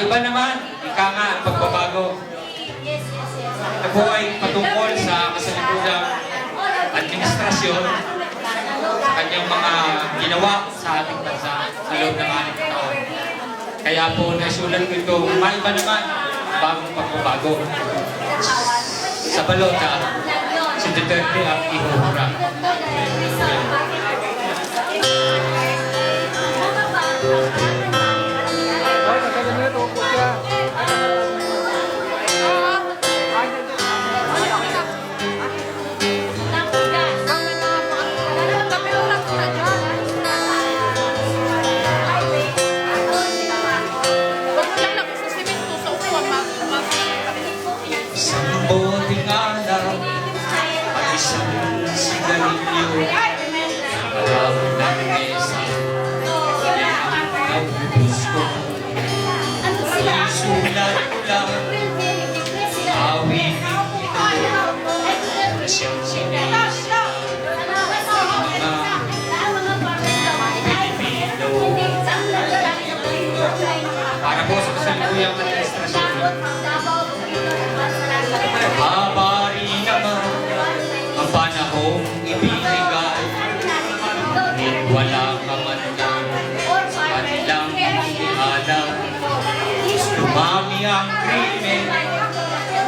Maiba naman, ika nga ang pagbabago. Ito po ay patungkol sa kasalukudang administrasyon sa kanyang mga ginawa sa ating bansa sa loob ng 6 taon. Kaya po nasulat ko ito, maiba naman, bagong pagbabago. Sa balota, si Duterte ang ihuhura. Samboting alaw at isang sigarilyo, malawin ng mesa, naubos ko. Isulat ko lang, awin ito, na siyang sinisa, mga Pilipino. Para po sa kasalukuyang administrasyon, habari naman ang panahong ibinigay, ngunit wala ka man lang sa kanilang ihalang. Dumami ang krimen,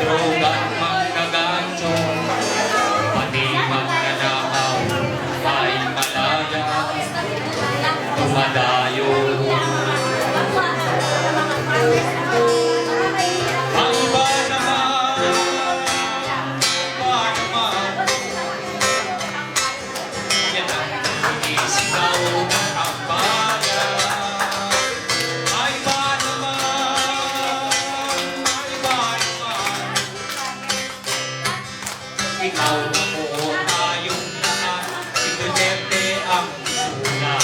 droga at manggagancho, pati magnanakaw ay malaya, dumadayo. Ikaw ako, tayong lahat, si Duterte ang isula.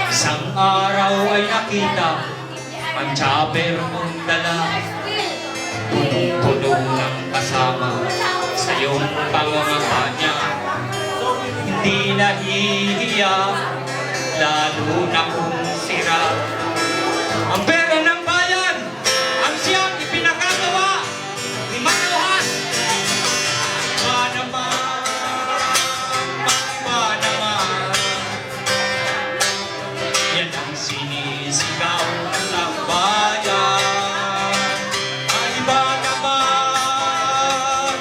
Isang araw ay nakita ang chopper mong dala, punong-puno ng kasama sa iyong pangangakanya. Hindi nahihiya, lalo na kung sira ang pera ng bayan, ang siyang ipinakagawa ni Manuhas. Maiba naman, yan ang sinisigaw ng bayan. Maiba naman,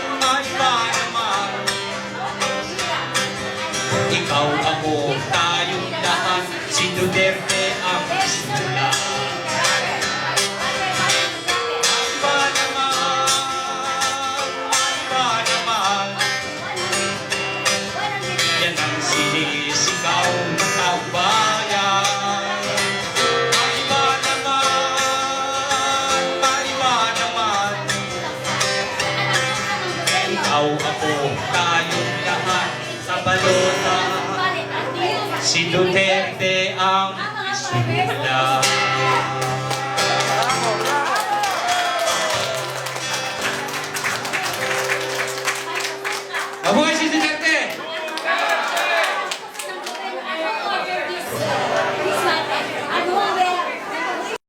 ikaw ako, tayong lahat, si Duterte ang isula. Yan ang sinisigaw ng taong bayan. Maiba naman, ikaw ako, tayong lahat sa balota, si Duterte ang isula.